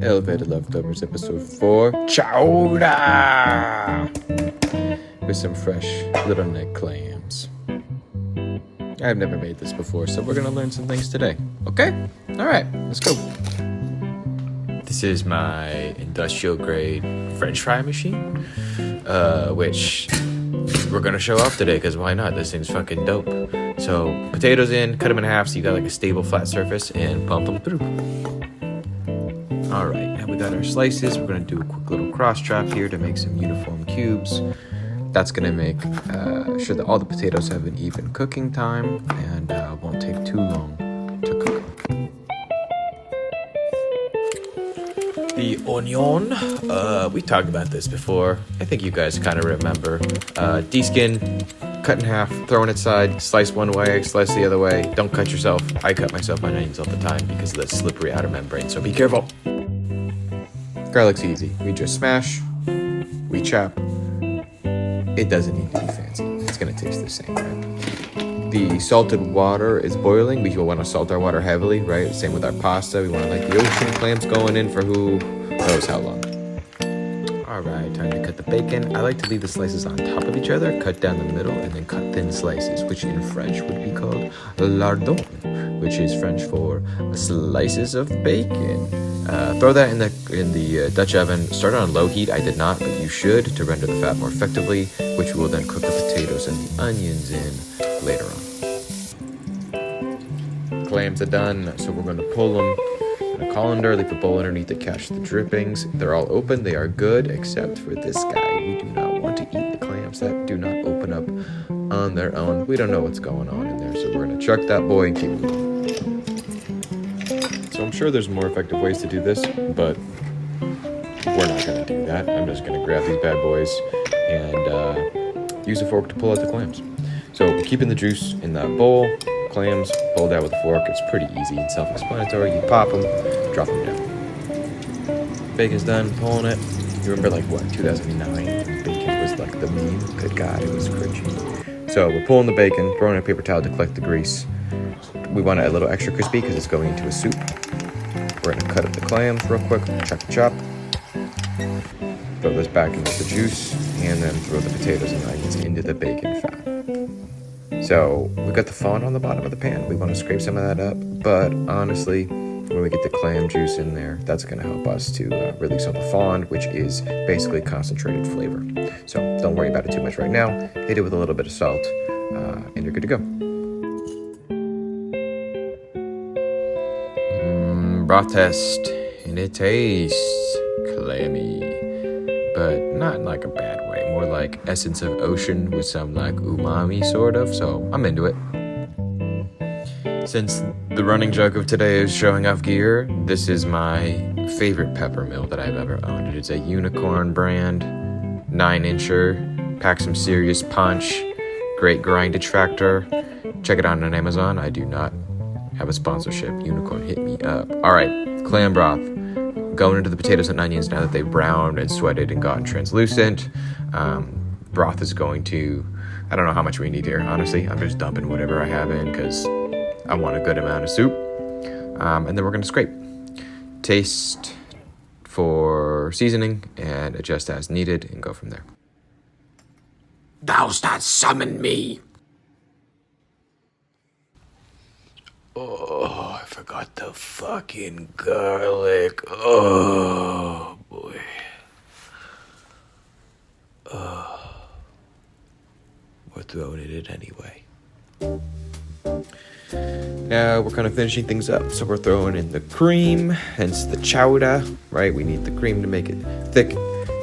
Elevated Leftovers, episode 4, Chowder! With some fresh little neck clams. I've never made this before, so we're gonna learn some things today. Okay? Alright, let's go. This is my industrial grade French fry machine, which we're gonna show off today, because why not? This thing's fucking dope. So, potatoes in, cut them in half so you got like a stable flat surface, and pump them through. Alright, now we got our slices. We're going to do a quick little cross chop here to make some uniform cubes. That's going to make sure that all the potatoes have an even cooking time and won't take too long to cook. The onion, we talked about this before. I think you guys kind of remember. Deskin, cut in half, throw on its side, slice one way, slice the other way. Don't cut yourself. I cut myself my onions all the time because of that slippery outer membrane, so be careful. Garlic's easy. We just smash, we chop. It doesn't need to be fancy. It's gonna taste the same, right? The salted water is boiling. We will want to salt our water heavily, right? Same with our pasta. We want to like the ocean clams going in for who knows how long. Alright, time to cut the bacon. I like to leave the slices on top of each other, cut down the middle, and then cut thin slices, which in French would be called lardon, which is French for slices of bacon. Throw that in the Dutch oven. Start on low heat. I did not, but you should, to render the fat more effectively, which we will then cook the potatoes and the onions in later on. Clams are done, so we're going to pull them in a colander, leave a bowl underneath to catch the drippings. They're all open. They are good, except for this guy. We do not want to eat the clams that do not open up on their own. We don't know what's going on in there, so we're going to chuck that boy and keep moving. So I'm sure there's more effective ways to do this, but we're not going to do that. I'm just going to grab these bad boys and use a fork to pull out the clams. So we're keeping the juice in that bowl. Clams pulled out with a fork. It's pretty easy and self-explanatory. You pop them, drop them down. Bacon's done, pulling it. You remember like what, 2009? Bacon was like the meme. Good God, it was cringy. So we're pulling the bacon, throwing in a paper towel to collect the grease. We want it a little extra crispy because it's going into a soup. We're going to cut up the clams real quick, chop. Throw this back into the juice, and then throw the potatoes and onions into the bacon fat. So we got the fond on the bottom of the pan. We want to scrape some of that up, but honestly, when we get the clam juice in there, that's going to help us to release all the fond, which is basically concentrated flavor. So don't worry about it too much right now. Hit it with a little bit of salt, and you're good to go. Broth test, and it tastes clammy, but not in like a bad way, more like essence of ocean with some like umami sort of, so I'm into it. Since the running joke of today is showing off gear, this is my favorite pepper mill that I've ever owned. It's a Unicorn brand, 9-incher, packs some serious punch, great grind tractor. Check it out on Amazon. I do not have a sponsorship. Unicorn, hit me up. Alright, clam broth. Going into the potatoes and onions now that they've browned and sweated and gotten translucent. Broth is going to, I don't know how much we need here, honestly. I'm just dumping whatever I have in because I want a good amount of soup. And then we're going to scrape. Taste for seasoning and adjust as needed and go from there. Thou'st not summon me. Oh, I forgot the fucking garlic. Oh, boy. We're throwing it in anyway. Now we're kind of finishing things up, so we're throwing in the cream, hence the chowder, right? We need the cream to make it thick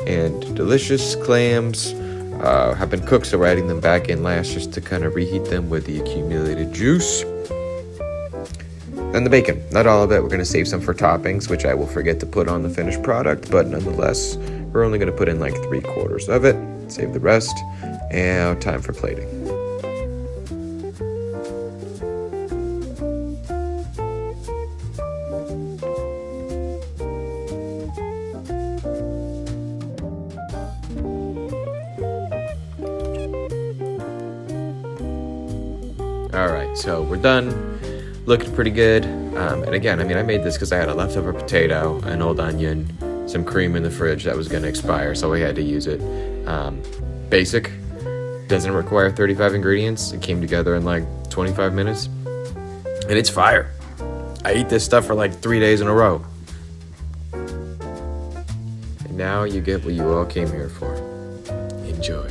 and delicious. Clams have been cooked, so we're adding them back in last just to kind of reheat them with the accumulated juice. And the bacon, not all of it. We're going to save some for toppings, which I will forget to put on the finished product, but nonetheless, we're only going to put in like 3/4 of it, save the rest, and time for plating. All right, so we're done. Looking pretty good. And again, I mean, I made this because I had a leftover potato, an old onion, some cream in the fridge that was going to expire, so we had to use it. Basic, doesn't require 35 ingredients. It came together in like 25 minutes, and it's fire. I eat this stuff for like 3 days in a row. And now you get what you all came here for. Enjoy.